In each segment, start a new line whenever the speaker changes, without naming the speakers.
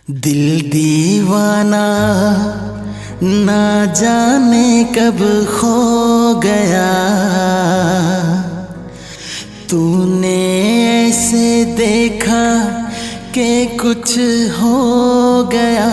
दिल दीवाना ना जाने कब खो गया, तूने ऐसे देखा कि कुछ हो गया।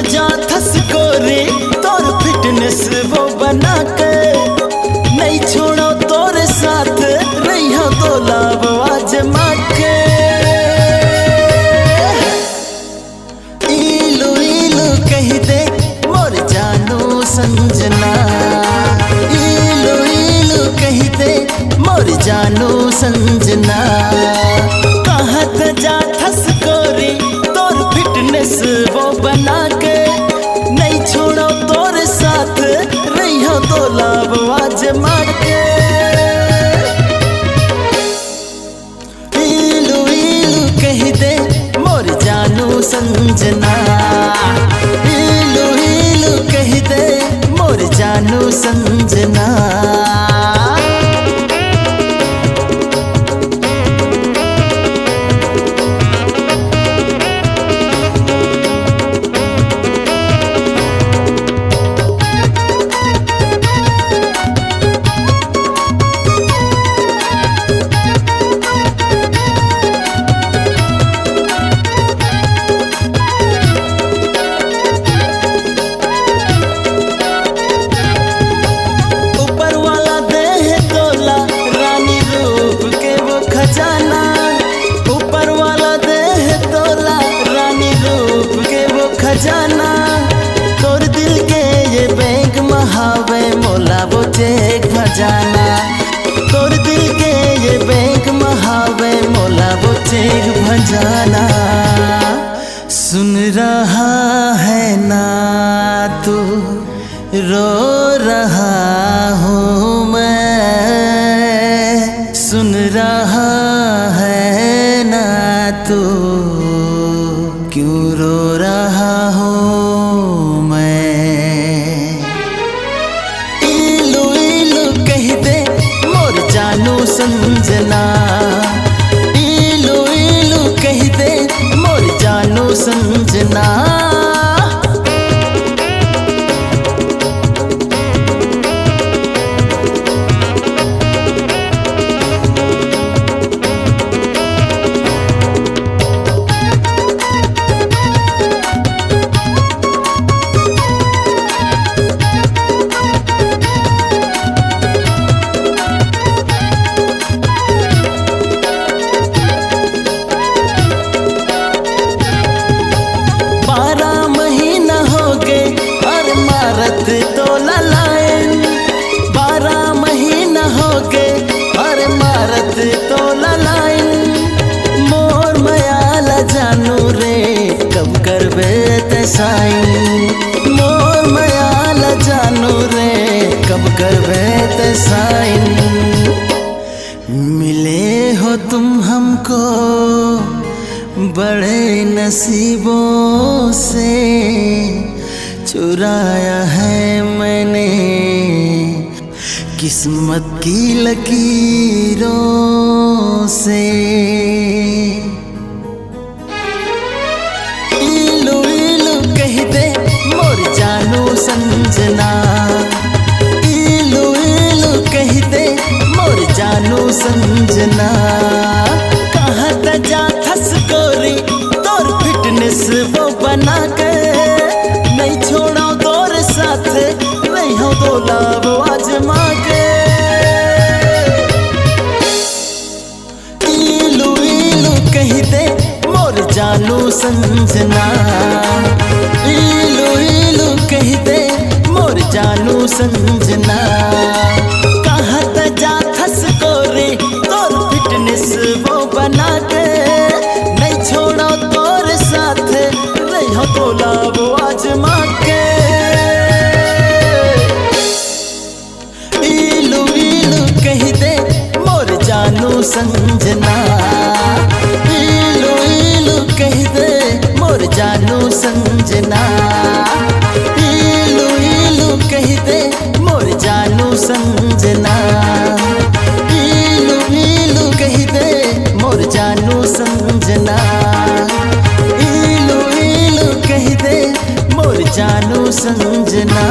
जा थस को रे तोर फिटनेस वो बना के नहीं छोड़ो तोरे साथ रही हो तो लाभ आजमा के। इलू इलू कह दे मोर जानू संजना, इलू इलू कह दे मोर जानू संजना। कहत जा थस को रे तोर फिटनेस वो बना के नहीं छोड़ो तोरे साथ रही हो तो लाभ आजमा के। इलू इलू कह दे मोर जानू संजना, इलू इलू कह दे मोर जानू संजना। खजाना तोर दिल के ये बैंक महावे मोला वो चेक भजाना, तोर दिल के ये बैंक महावे मोला वो चेक भजाना। सुन रहा है ना तू रो रहा हूँ मैं, सुन रहा है ना तू क्यों रो रहा हूँ मैं। इलू इलू कह दे मोर जानू संजना, इलू इलू कह दे मोर जानू संजना। तो लाइन 12 महीना हो गए और मारत तो लाइन। मोर मयाला जानू रे कब करबे ते साइन, मोर मयाला जानू रे कब करबे ते साइन। मिले हो तुम हमको बड़े नसीबों से, चुराया है मैंने किस्मत की लकीरों से। इलू इलू कह दे मोर जानू संजना, इलू इलू कह दे मोर जानू संजना। कहत जा थस गोरी तोर फिटनेस वो बना के नहीं छोड़ो तोरे साथ नहीं हो तो लाभ आजमा के। इलू इलू कह दे मोर जानू संजना, इलू इलू कह दे मोर जानू संजना। कहत जा थस को रे तोर फिटनेस वो बना के नहीं छोड़ो तोरे साथ नहीं हो तो लाभ आजमा के। इलू इलू कह दे मोर जानू संजना, इलू जानू संजना। इलू इलू कह दे मोर जानू संजना। इलू इलू कह दे मोर जानू संजना। इलू इलू कह दे मोर जानू संजना।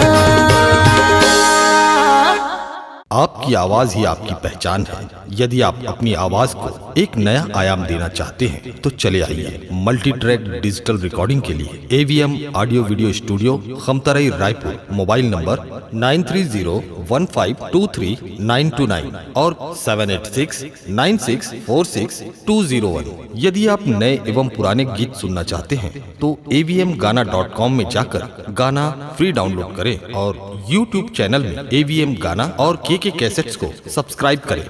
आपकी आवाज ही आपकी पहचान है। यदि आप अपनी आवाज को एक नया आयाम देना चाहते हैं तो चले आइए मल्टी ट्रैक डिजिटल रिकॉर्डिंग के लिए AVM audio video studio, Khamtarai, Raipur. Mobile number 9301523929 और 7869646201। यदि आप नए एवं पुराने गीत सुनना चाहते हैं तो avmgana.com में जाकर गाना फ्री डाउनलोड करें और YouTube चैनल में AVM गाना और KK कैसेट्स को सब्सक्राइब करें।